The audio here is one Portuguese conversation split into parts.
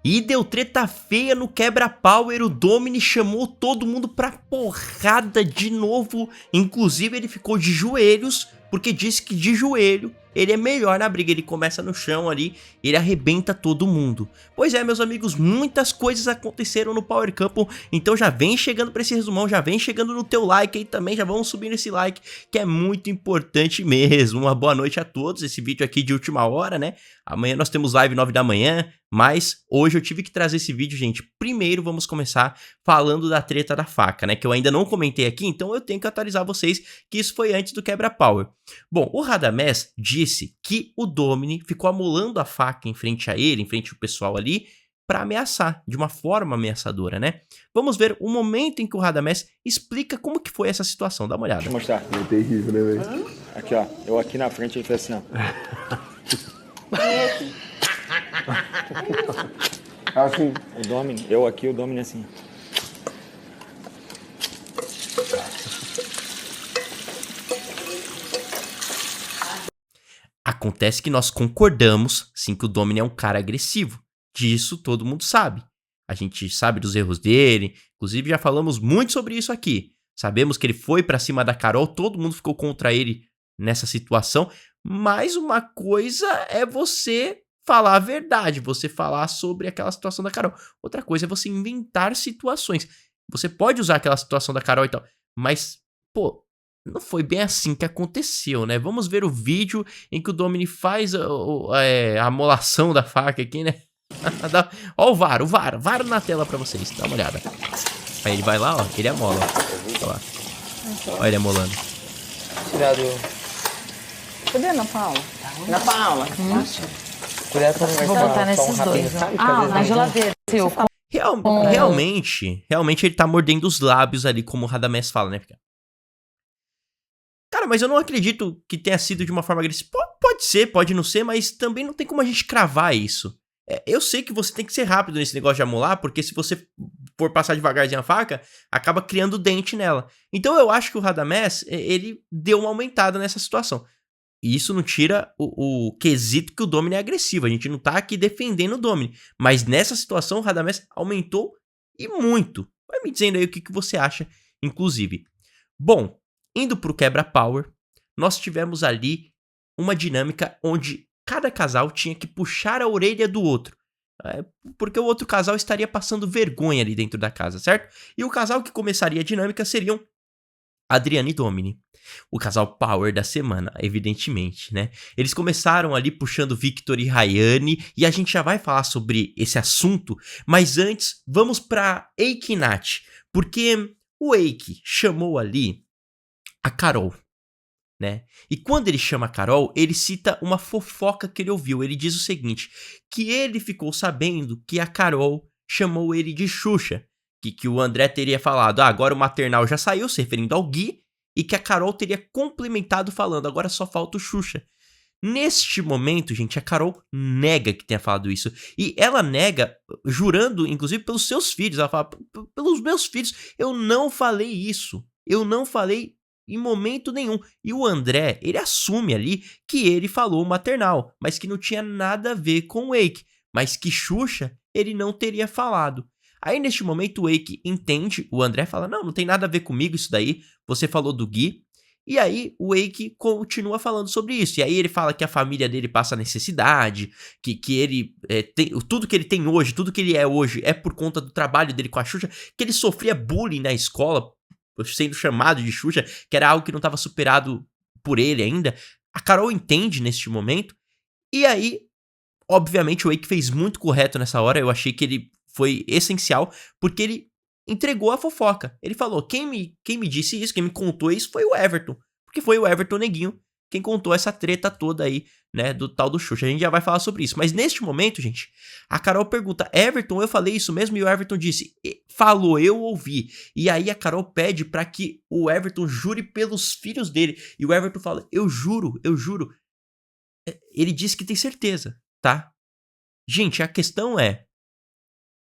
E deu treta feia no quebra-power, o Domini chamou todo mundo pra porrada de novo. Inclusive ele ficou de joelhos, porque disse que de joelho ele é melhor na briga. Ele começa no chão ali, ele arrebenta todo mundo. Pois é, meus amigos, muitas coisas aconteceram no Power Couple, então já vem chegando pra esse resumão, já vem chegando no teu like aí também, já vamos subindo esse like, que é muito importante mesmo. Uma boa noite a todos, esse vídeo aqui de última hora, né? Amanhã nós temos live 9 da manhã, mas hoje eu tive que trazer esse vídeo, gente. Primeiro vamos começar falando da treta da faca, né? Que eu ainda não comentei aqui, então eu tenho que atualizar vocês que isso foi antes do quebra-power. Bom, o Radamés disse que o Domini ficou amolando a faca em frente a ele, em frente ao pessoal ali, pra ameaçar, de uma forma ameaçadora, né? Vamos ver o momento em que o Radamés explica como que foi essa situação. Dá uma olhada. Deixa eu mostrar. É terrível, né, velho? Aqui, ó. Eu aqui na frente, ele fez assim, ó. Assim. O Domini, eu aqui, o Domini assim. Acontece que nós concordamos, sim, que o Domini é um cara agressivo. Disso todo mundo sabe. A gente sabe dos erros dele, inclusive já falamos muito sobre isso aqui. Sabemos que ele foi pra cima da Carol, todo mundo ficou contra ele nessa situação. Mas uma coisa é você falar a verdade, você falar sobre aquela situação da Carol. Outra coisa é você inventar situações. Você pode usar aquela situação da Carol e tal, mas, pô, não foi bem assim que aconteceu, né? Vamos ver o vídeo em que o Domini faz a amolação da faca aqui, né? Ó o VAR na tela pra vocês, dá uma olhada. Aí ele vai lá, ó, ele amola, ó. Olha lá. Olha ele amolando. Cuidado. Cadê a Ana Paula? Ana Paula. Cuidado pra não Vou botar nesses dois. Ah, na geladeira. Seu. Realmente ele tá mordendo os lábios ali, como o Radamés fala, né? Cara, mas eu não acredito que tenha sido de uma forma agressiva. Pode ser, pode não ser, mas também não tem como a gente cravar isso. Eu sei que você tem que ser rápido nesse negócio de amolar, porque se você for passar devagarzinho a faca, acaba criando dente nela. Então eu acho que o Radamés, ele deu uma aumentada nessa situação. E isso não tira o quesito que o Domini é agressivo. A gente não tá aqui defendendo o Domini. Mas nessa situação o Radamés aumentou e muito. Vai me dizendo aí o que você acha, inclusive. Bom, indo pro quebra-power, nós tivemos ali uma dinâmica onde cada casal tinha que puxar a orelha do outro. Porque o outro casal estaria passando vergonha ali dentro da casa, certo? E o casal que começaria a dinâmica seriam Adriana e Domini. O casal power da semana, evidentemente, né? Eles começaram ali puxando Victor e Rayane, e a gente já vai falar sobre esse assunto, mas antes, vamos pra Eike e Nath, porque o Eike chamou ali a Carol, né? E quando ele chama a Carol, ele cita uma fofoca que ele ouviu. Ele diz o seguinte, que ele ficou sabendo que a Carol chamou ele de Xuxa, que o André teria falado, agora o maternal já saiu, se referindo ao Gui, e que a Carol teria complementado falando, agora só falta o Xuxa. Neste momento, gente, a Carol nega que tenha falado isso. E ela nega, jurando, inclusive, pelos seus filhos. Ela fala, pelos meus filhos, eu não falei isso. Eu não falei em momento nenhum. E o André, ele assume ali que ele falou maternal, mas que não tinha nada a ver com o Eike. Mas que Xuxa, ele não teria falado. Aí, neste momento, o Eike entende, o André fala, não tem nada a ver comigo isso daí, você falou do Gui. E aí, o Eike continua falando sobre isso. E aí, ele fala que a família dele passa necessidade, que ele tudo que ele tem hoje, tudo que ele é hoje é por conta do trabalho dele com a Xuxa, que ele sofria bullying na escola, sendo chamado de Xuxa, que era algo que não estava superado por ele ainda. A Carol entende neste momento. E aí, obviamente, o Eike fez muito correto nessa hora. Eu achei que ele foi essencial, porque ele entregou a fofoca. Ele falou, quem me disse isso, quem me contou isso foi o Everton. Porque foi o Everton Neguinho quem contou essa treta toda aí, né, do tal do Xuxa. A gente já vai falar sobre isso. Mas neste momento, gente, a Carol pergunta, Everton, eu falei isso mesmo? E o Everton disse, falou, eu ouvi. E aí a Carol pede pra que o Everton jure pelos filhos dele. E o Everton fala, eu juro. Ele disse que tem certeza, tá? Gente, a questão é,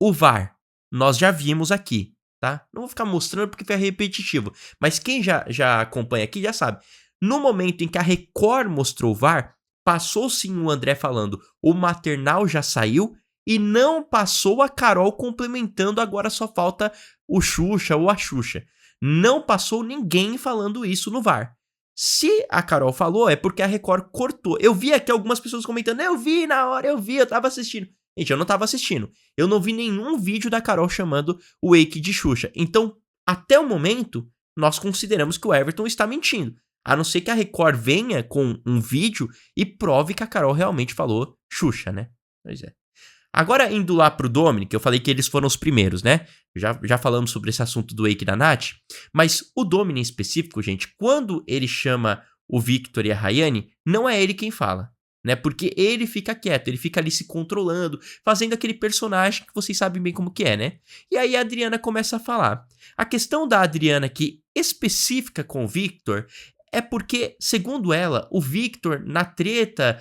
o VAR, nós já vimos aqui, tá? Não vou ficar mostrando porque foi repetitivo, mas quem já acompanha aqui já sabe. No momento em que a Record mostrou o VAR, passou sim o André falando, o maternal já saiu, e não passou a Carol complementando, agora só falta o Xuxa ou a Xuxa. Não passou ninguém falando isso no VAR. Se a Carol falou, é porque a Record cortou. Eu vi aqui algumas pessoas comentando, eu vi na hora, eu tava assistindo. Gente, eu não tava assistindo. Eu não vi nenhum vídeo da Carol chamando o Wake de Xuxa. Então, até o momento, nós consideramos que o Everton está mentindo. A não ser que a Record venha com um vídeo e prove que a Carol realmente falou Xuxa, né? Pois é. Agora, indo lá pro Dominic, eu falei que eles foram os primeiros, né? Já falamos sobre esse assunto do Wake da Nath. Mas o Dominic em específico, gente, quando ele chama o Victor e a Rayane, não é ele quem fala, né? Porque ele fica quieto, ele fica ali se controlando, fazendo aquele personagem que vocês sabem bem como que é, né? E aí a Adriana começa a falar. A questão da Adriana aqui, específica com o Victor, é porque, segundo ela, o Victor, na treta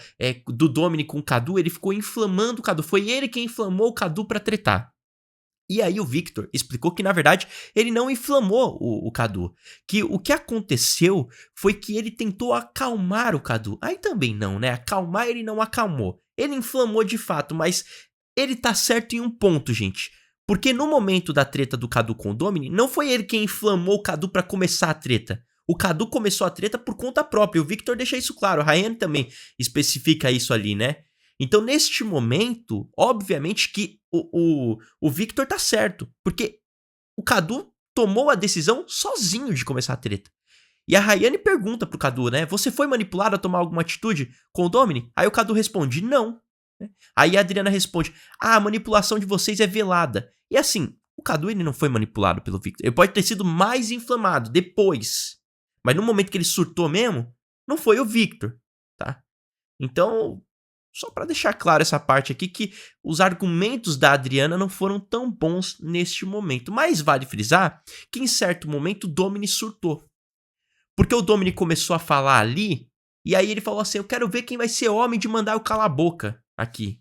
do Dominic com o Cadu, ele ficou inflamando o Cadu. Foi ele quem inflamou o Cadu pra tretar. E aí o Victor explicou que, na verdade, ele não inflamou o Cadu. Que o que aconteceu foi que ele tentou acalmar o Cadu. Aí também não, né? Acalmar ele não acalmou. Ele inflamou de fato, mas ele tá certo em um ponto, gente. Porque no momento da treta do Cadu com o Dominic, não foi ele quem inflamou o Cadu pra começar a treta. O Cadu começou a treta por conta própria. O Victor deixa isso claro. A Rayane também especifica isso ali, né? Então, neste momento, obviamente que o Victor tá certo. Porque o Cadu tomou a decisão sozinho de começar a treta. E a Rayane pergunta pro Cadu, né? Você foi manipulado a tomar alguma atitude com o Dominic? Aí o Cadu responde, não. Aí a Adriana responde, a manipulação de vocês é velada. E assim, o Cadu ele não foi manipulado pelo Victor. Ele pode ter sido mais inflamado depois. Mas no momento que ele surtou mesmo, não foi o Victor, tá? Então, só pra deixar claro essa parte aqui, que os argumentos da Adriana não foram tão bons neste momento. Mas vale frisar que em certo momento o Dominic surtou. Porque o Dominic começou a falar ali, e aí ele falou assim, eu quero ver quem vai ser homem de mandar eu calar a boca aqui.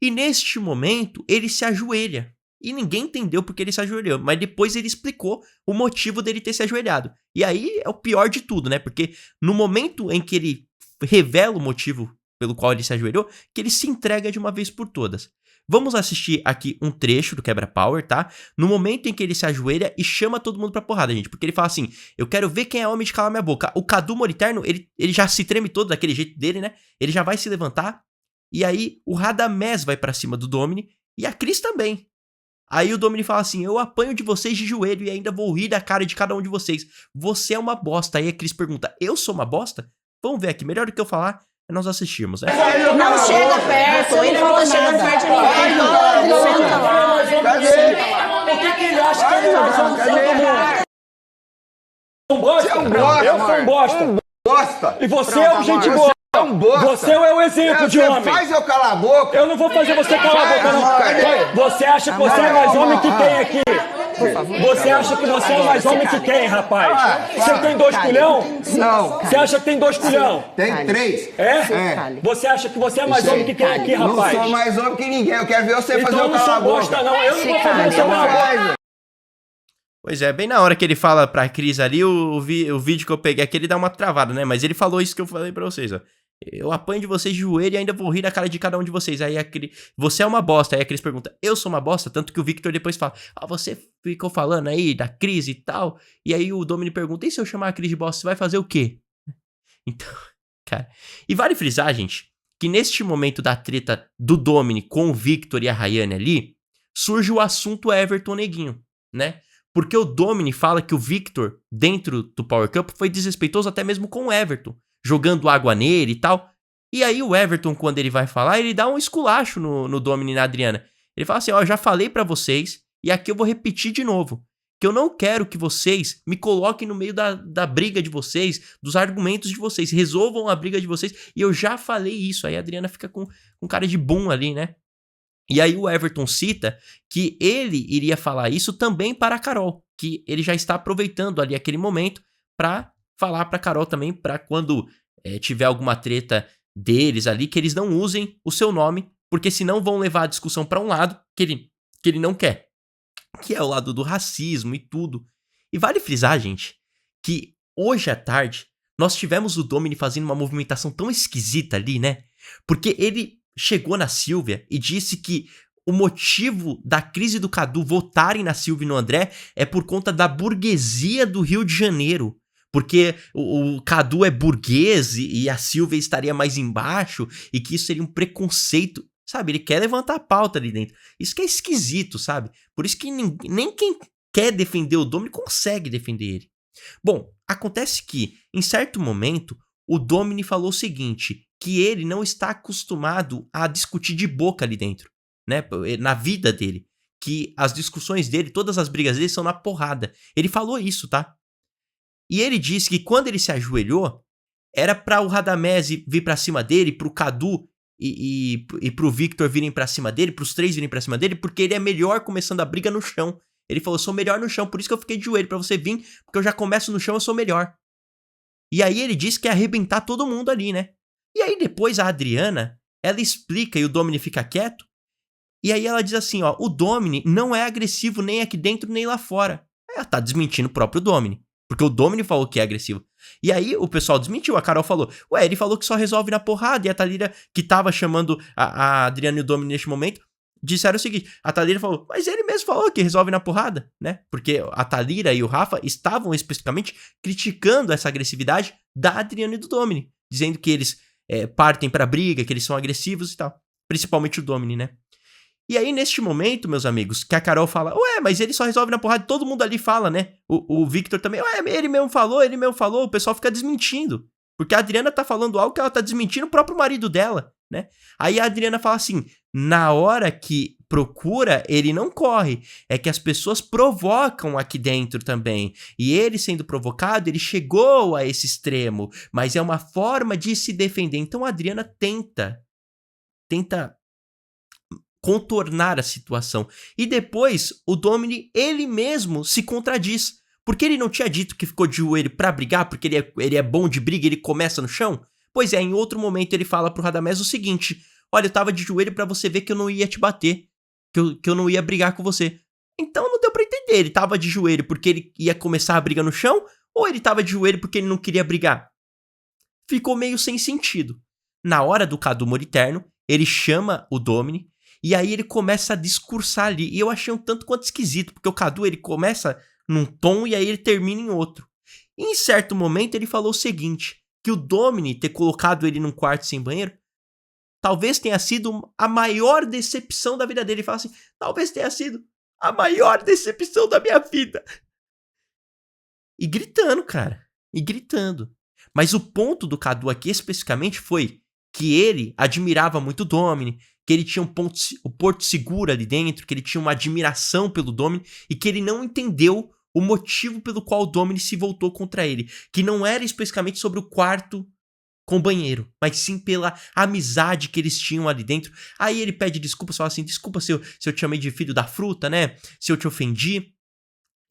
E neste momento, ele se ajoelha. E ninguém entendeu porque ele se ajoelhou. Mas depois ele explicou o motivo dele ter se ajoelhado. E aí é o pior de tudo, né? Porque no momento em que ele revela o motivo pelo qual ele se ajoelhou, que ele se entrega de uma vez por todas. Vamos assistir aqui um trecho do Quebra Power, tá? No momento em que ele se ajoelha e chama todo mundo pra porrada, gente. Porque ele fala assim, eu quero ver quem é homem de calar minha boca. O Cadu Moliterno, ele já se treme todo daquele jeito dele, né? Ele já vai se levantar. E aí o Radamés vai pra cima do Dominic e a Cris também. Aí o Dominic fala assim, eu apanho de vocês de joelho e ainda vou rir da cara de cada um de vocês. Você é uma bosta. Aí a Cris pergunta, eu sou uma bosta? Vamos ver aqui, melhor do que eu falar é nós assistirmos, né? Não chega perto, ele não tá chegando perto de mim. Cadê? Por que ele acha que ele é mais um todo mundo? Eu sou um bosta. Bosta! E você é um gente boa. Você é o exemplo de homem. Faz eu calar a boca. Eu não vou fazer você calar a boca, não. Você acha que você é mais homem que quem aqui? Você acha que você é mais homem que quem, rapaz? Você tem 2 culhão? Não. Você acha que tem 2 culhão? Tem 3. É? Você acha que você é mais homem que quem aqui, rapaz? Não sou mais homem que ninguém. Eu quero ver você fazer Então eu eu não calar a sou boca. bosta, não. Eu não vou fazer você calar a boca. Pois é, bem na hora que ele fala pra Cris ali, o vídeo que eu peguei aqui, ele dá uma travada, né? Mas ele falou isso que eu falei pra vocês, ó. Eu apanho de vocês de joelho e ainda vou rir da cara de cada um de vocês. Aí a Cris, você é uma bosta. Aí a Cris pergunta, eu sou uma bosta? Tanto que o Victor depois fala, você ficou falando aí da Cris e tal. E aí o Dominic pergunta, e se eu chamar a Cris de bosta, você vai fazer o quê? Então, cara... E vale frisar, gente, que neste momento da treta do Dominic com o Victor e a Rayane ali, surge o assunto Everton Neguinho, né? Porque o Dominic fala que o Victor, dentro do Power Cup, foi desrespeitoso até mesmo com o Everton, jogando água nele e tal. E aí o Everton, quando ele vai falar, ele dá um esculacho no Dominic e na Adriana. Ele fala assim, ó, eu já falei pra vocês, e aqui eu vou repetir de novo, que eu não quero que vocês me coloquem no meio da briga de vocês, dos argumentos de vocês, resolvam a briga de vocês, e eu já falei isso. Aí a Adriana fica com cara de boom ali, né? E aí o Everton cita que ele iria falar isso também para a Carol, que ele já está aproveitando ali aquele momento pra falar pra Carol também, pra quando tiver alguma treta deles ali, que eles não usem o seu nome, porque senão vão levar a discussão pra um lado que ele não quer, que é o lado do racismo e tudo. E vale frisar, gente, que hoje à tarde nós tivemos o Dominic fazendo uma movimentação tão esquisita ali, né? Porque ele chegou na Silvia e disse que o motivo da crise do Cadu votarem na Silvia e no André é por conta da burguesia do Rio de Janeiro. Porque o Cadu é burguês e a Silvia estaria mais embaixo e que isso seria um preconceito. Sabe, ele quer levantar a pauta ali dentro. Isso que é esquisito, sabe? Por isso que nem quem quer defender o Domini consegue defender ele. Bom, acontece que, em certo momento, o Domini falou o seguinte, que ele não está acostumado a discutir de boca ali dentro, né? Na vida dele. Que as discussões dele, todas as brigas dele são na porrada. Ele falou isso, tá? E ele disse que quando ele se ajoelhou, era pra o Radamés vir pra cima dele, pro Cadu e pro Victor virem pra cima dele, pros três virem pra cima dele, porque ele é melhor começando a briga no chão. Ele falou, eu sou melhor no chão, por isso que eu fiquei de joelho, pra você vir, porque eu já começo no chão, eu sou melhor. E aí ele disse que ia arrebentar todo mundo ali, né? E aí depois a Adriana, ela explica e o Domini fica quieto, e aí ela diz assim, ó, o Domini não é agressivo nem aqui dentro nem lá fora. Ela tá desmentindo o próprio Domini. Porque o Domini falou que é agressivo. E aí o pessoal desmentiu, a Carol falou, ué, ele falou que só resolve na porrada. E a Thalíria, que tava chamando a Adriana e o Domini neste momento, disseram o seguinte, a Thalíria falou, mas ele mesmo falou que resolve na porrada, né? Porque a Thalíria e o Rafa estavam especificamente criticando essa agressividade da Adriana e do Domini. Dizendo que eles partem pra briga, que eles são agressivos e tal. Principalmente o Domini, né? E aí, neste momento, meus amigos, que a Carol fala, ué, mas ele só resolve na porrada, todo mundo ali fala, né? O Victor também, ué, ele mesmo falou, o pessoal fica desmentindo. Porque a Adriana tá falando algo que ela tá desmentindo o próprio marido dela, né? Aí a Adriana fala assim, na hora que procura, ele não corre, é que as pessoas provocam aqui dentro também. E ele sendo provocado, ele chegou a esse extremo, mas é uma forma de se defender. Então a Adriana tenta contornar a situação. E depois, o Domini, ele mesmo se contradiz. Porque ele não tinha dito que ficou de joelho pra brigar, porque ele é bom de briga e ele começa no chão? Pois é, em outro momento ele fala pro Radamés o seguinte, olha, eu tava de joelho pra você ver que eu não ia te bater, que eu não ia brigar com você. Então não deu pra entender, ele tava de joelho porque ele ia começar a briga no chão, ou ele tava de joelho porque ele não queria brigar? Ficou meio sem sentido. Na hora do Cadu Moriterno, ele chama o Domini, e aí ele começa a discursar ali. E eu achei um tanto quanto esquisito, porque o Cadu ele começa num tom e aí ele termina em outro. E em certo momento ele falou o seguinte, que o Domini ter colocado ele num quarto sem banheiro, talvez tenha sido a maior decepção da vida dele. Ele fala assim, talvez tenha sido a maior decepção da minha vida. E gritando, cara. E gritando. Mas o ponto do Cadu aqui especificamente foi que ele admirava muito o Domini, que ele tinha o porto seguro ali dentro, que ele tinha uma admiração pelo Domini e que ele não entendeu o motivo pelo qual o Domini se voltou contra ele. Que não era especificamente sobre o quarto com banheiro, mas sim pela amizade que eles tinham ali dentro. Aí ele pede desculpas, fala assim, desculpa se eu te chamei de filho da fruta, né? Se eu te ofendi.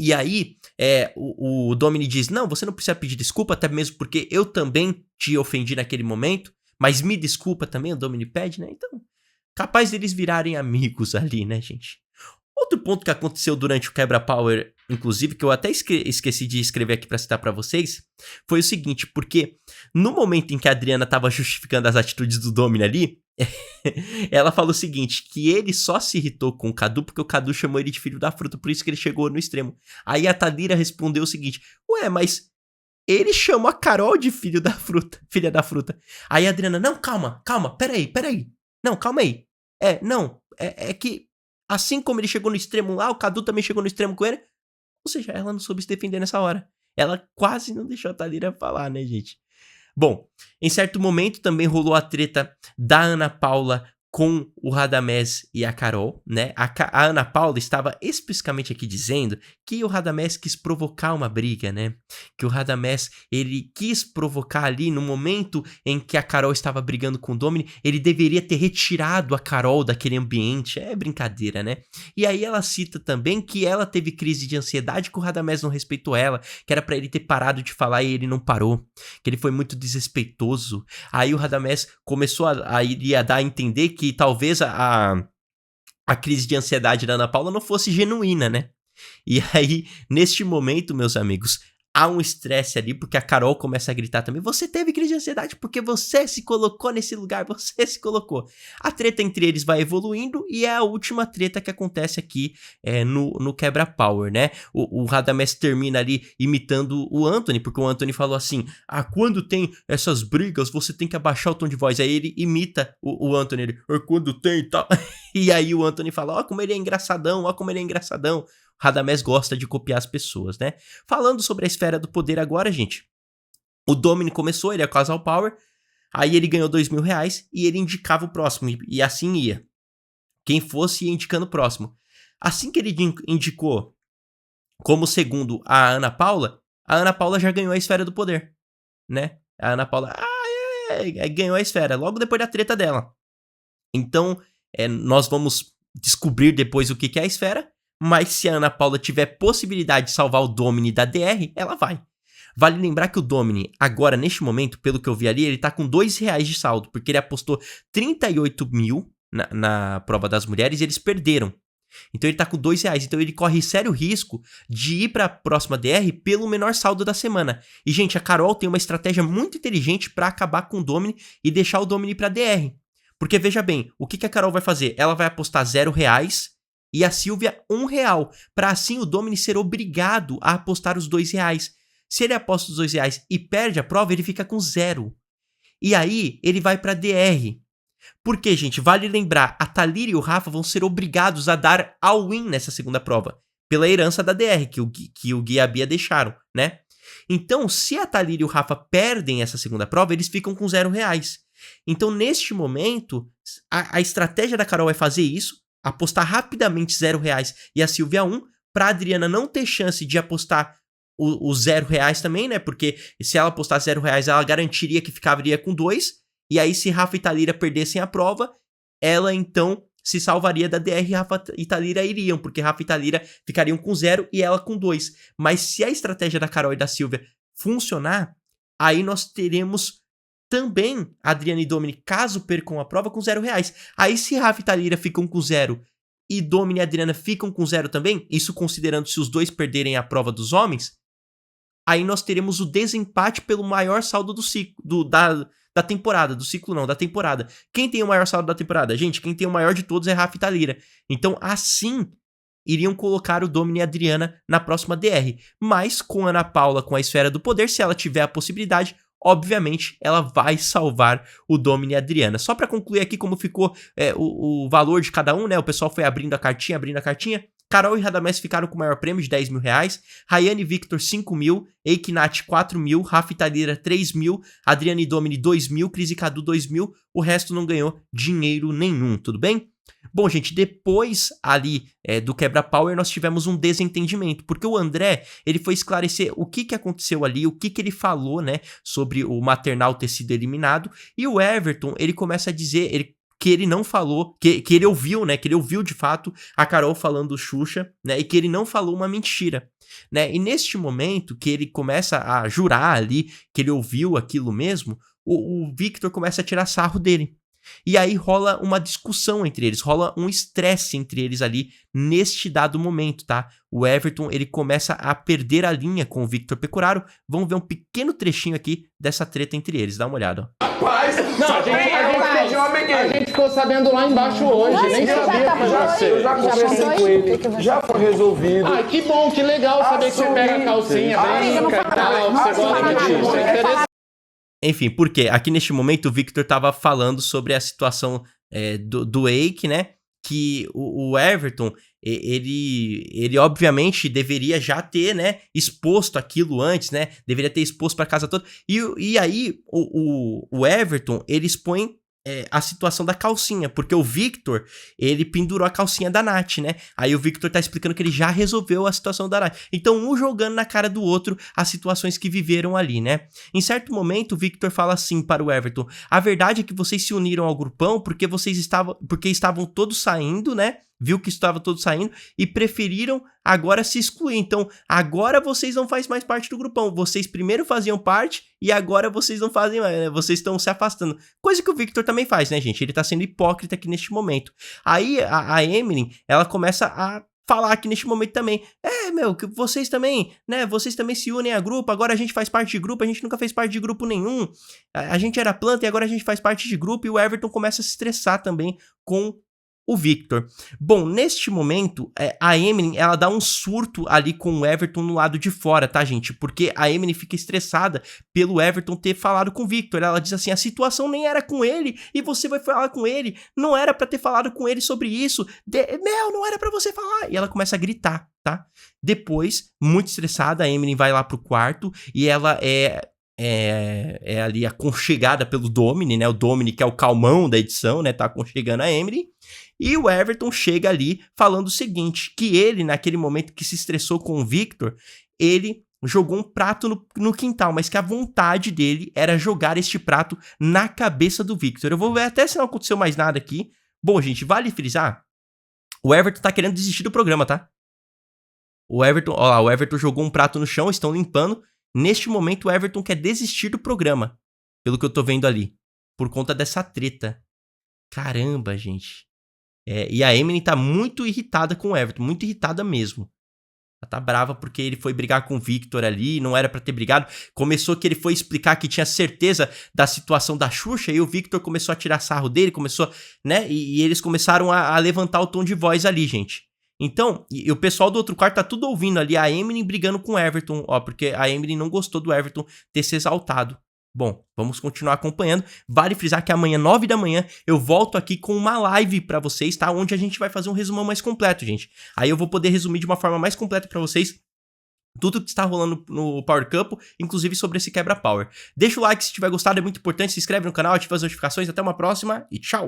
E aí o Domini diz, não, você não precisa pedir desculpa, até mesmo porque eu também te ofendi naquele momento, mas me desculpa também, o Domini pede, né? Então, capaz deles virarem amigos ali, né, gente? Outro ponto que aconteceu durante o Quebra-Power, inclusive, que eu até esqueci de escrever aqui pra citar pra vocês, foi o seguinte, porque no momento em que a Adriana tava justificando as atitudes do Domini ali, ela falou o seguinte, que ele só se irritou com o Cadu porque o Cadu chamou ele de filho da fruta, por isso que ele chegou no extremo. Aí a Thalíria respondeu o seguinte, ué, mas ele chamou a Carol de filha da fruta. Aí a Adriana, não, calma, peraí. Não, calma aí. É que assim como ele chegou no extremo lá, o Cadu também chegou no extremo com ele. Ou seja, ela não soube se defender nessa hora. Ela quase não deixou a Thalíria falar, né, gente? Bom, em certo momento também rolou a treta da Ana Paula com o Radamés e a Carol, né? A Ana Paula estava especificamente aqui dizendo que o Radamés quis provocar uma briga, né? Que o Radamés, ele quis provocar ali no momento em que a Carol estava brigando com o Domini, ele deveria ter retirado a Carol daquele ambiente. É brincadeira, né? E aí ela cita também que ela teve crise de ansiedade, que o Radamés não respeitou ela, que era pra ele ter parado de falar e ele não parou, que ele foi muito desrespeitoso. Aí o Radamés começou a dar a entender que talvez a crise de ansiedade da Ana Paula não fosse genuína, né? E aí, neste momento, meus amigos, há um estresse ali, porque a Carol começa a gritar também, você teve crise de ansiedade porque você se colocou nesse lugar, você se colocou. A treta entre eles vai evoluindo e é a última treta que acontece aqui no Quebra-Power, né? O Radamés termina ali imitando o Anthony, porque o Anthony falou assim, quando tem essas brigas, você tem que abaixar o tom de voz. Aí ele imita o Anthony, ele, quando tem e tal. E aí o Anthony fala, como ele é engraçadão, como ele é engraçadão. Radamés gosta de copiar as pessoas, né? Falando sobre a esfera do poder agora, gente. O Domini começou, ele é o Casal Power. Aí ele ganhou R$2.000 e ele indicava o próximo. E assim ia. Quem fosse ia indicando o próximo. Assim que ele indicou como segundo a Ana Paula já ganhou a esfera do poder, né? A Ana Paula, ganhou a esfera, logo depois da treta dela. Então, nós vamos descobrir depois o que é a esfera. Mas se a Ana Paula tiver possibilidade de salvar o Domini da DR, ela vai. Vale lembrar que o Domini, agora, neste momento, pelo que eu vi ali, ele tá com R$2 de saldo, porque ele apostou 38 mil na prova das mulheres e eles perderam. Então ele tá com R$2, então ele corre sério risco de ir pra próxima DR pelo menor saldo da semana. E, gente, a Carol tem uma estratégia muito inteligente pra acabar com o Domini e deixar o Domini pra DR. Porque, veja bem, o que a Carol vai fazer? Ela vai apostar R$0 e a Silvia R$1, para assim o Domini ser obrigado a apostar os R$2. Se ele aposta os R$2 e perde a prova, ele fica com 0. E aí, ele vai pra DR. Porque, gente, vale lembrar, a Thalíria e o Rafa vão ser obrigados a dar all-in nessa segunda prova, pela herança da DR, que o Gui e a Bia deixaram, né? Então, se a Thalíria e o Rafa perdem essa segunda prova, eles ficam com R$0. Então, neste momento, a estratégia da Carol é fazer isso, apostar rapidamente R$0 e a Silvia 1, pra Adriana não ter chance de apostar os R$0 também, né? Porque se ela apostasse R$0, ela garantiria que ficaria com 2. E aí, se Rafa e Thalíria perdessem a prova, ela então se salvaria da DR e Rafa e Thalíria iriam, porque Rafa e Thalíria ficariam com 0 e ela com 2. Mas se a estratégia da Carol e da Silvia funcionar, aí nós teremos também Adriana e Domini, caso percam a prova, com R$0. Aí se Rafa e Thalíria ficam com 0 e Domini e Adriana ficam com 0 também, isso considerando se os dois perderem a prova dos homens, aí nós teremos o desempate pelo maior saldo do ciclo, da temporada, do ciclo não, da temporada. Quem tem o maior saldo da temporada? Gente, quem tem o maior de todos é Rafa e Thalíria. Então, assim, iriam colocar o Domini e a Adriana na próxima DR. Mas, com a Ana Paula, com a esfera do poder, se ela tiver a possibilidade, obviamente, ela vai salvar o Domini e a Adriana. Só pra concluir aqui como ficou o valor de cada um, né? O pessoal foi abrindo a cartinha. Carol e Radamés ficaram com o maior prêmio de R$10.000, Rayane e Victor 5 mil, Eike e Nath 4 mil, Rafa e Thalíria 3 mil, Adriana e Domini 2 mil, Cris e Cadu 2 mil, o resto não ganhou dinheiro nenhum, tudo bem? Bom, gente, depois ali do Quebra-Power nós tivemos um desentendimento, porque o André, ele foi esclarecer o que aconteceu ali, o que ele falou, né, sobre o maternal ter sido eliminado, e o Everton, ele começa a dizer, que ele não falou, que ele ouviu, né, que ele ouviu de fato a Carol falando Xuxa, né, e que ele não falou uma mentira, né, e neste momento que ele começa a jurar ali, que ele ouviu aquilo mesmo, o Victor começa a tirar sarro dele. E aí rola uma discussão entre eles, rola um estresse entre eles ali neste dado momento, tá? O Everton, ele começa a perder a linha com o Victor Pecoraro. Vamos ver um pequeno trechinho aqui dessa treta entre eles, dá uma olhada. Rapaz, não, a gente ficou sabendo lá embaixo hoje, nem sabia que você. Eu já conversei com ele, já foi resolvido. Ah, que bom, que legal saber que você pega a calcinha, brinca e tal, você gosta disso, é interessante. Enfim, porque aqui neste momento o Victor tava falando sobre a situação do Eike, né? Que o Everton, ele obviamente deveria já ter, né, exposto aquilo antes, né? Deveria ter exposto pra casa toda. E aí o Everton, ele expõe a situação da calcinha, porque o Victor, ele pendurou a calcinha da Nath, né? Aí o Victor tá explicando que ele já resolveu a situação da Nath. Então, um jogando na cara do outro as situações que viveram ali, né? Em certo momento, o Victor fala assim para o Everton: a verdade é que vocês se uniram ao grupão porque estavam todos saindo, né? Viu que estava todos saindo e preferiram agora se excluir. Então, agora vocês não fazem mais parte do grupão. Vocês primeiro faziam parte e agora vocês não fazem mais, né? Vocês estão se afastando. Coisa que o Victor também faz, né, gente? Ele tá sendo hipócrita aqui neste momento. Aí, a Emily, ela começa a falar aqui neste momento também. Que vocês também, né? Vocês também se unem a grupo, agora a gente faz parte de grupo, a gente nunca fez parte de grupo nenhum. A gente era planta e agora a gente faz parte de grupo, e o Everton começa a se estressar também com o Victor. Bom, neste momento, a Emily, ela dá um surto ali com o Everton no lado de fora, tá, gente? Porque a Emily fica estressada pelo Everton ter falado com o Victor. Ela diz assim, a situação nem era com ele, e você vai falar com ele. Não era pra ter falado com ele sobre isso. Não era pra você falar. E ela começa a gritar, tá? Depois, muito estressada, a Emily vai lá pro quarto, e ela é ali aconchegada pelo Domini, né? O Domini, que é o calmão da edição, né? Tá aconchegando a Emily. E o Everton chega ali falando o seguinte, que ele, naquele momento que se estressou com o Victor, ele jogou um prato no quintal, mas que a vontade dele era jogar este prato na cabeça do Victor. Eu vou ver até se não aconteceu mais nada aqui. Bom, gente, vale frisar, o Everton tá querendo desistir do programa, tá? O Everton jogou um prato no chão, estão limpando. Neste momento, o Everton quer desistir do programa, pelo que eu tô vendo ali, por conta dessa treta. Caramba, gente. E a Emily tá muito irritada com o Everton, muito irritada mesmo. Ela tá brava porque ele foi brigar com o Victor ali, não era pra ter brigado. Começou que ele foi explicar que tinha certeza da situação da Xuxa, e o Victor começou a tirar sarro dele, né? E eles começaram a levantar o tom de voz ali, gente. Então, e o pessoal do outro quarto tá tudo ouvindo ali a Emily brigando com o Everton, porque a Emily não gostou do Everton ter se exaltado. Bom, vamos continuar acompanhando. Vale frisar que amanhã, 9 da manhã, eu volto aqui com uma live pra vocês, tá? Onde a gente vai fazer um resumão mais completo, gente. Aí eu vou poder resumir de uma forma mais completa pra vocês tudo que está rolando no Power Couple, inclusive sobre esse quebra-power. Deixa o like se tiver gostado, é muito importante. Se inscreve no canal, ativa as notificações. Até uma próxima e tchau!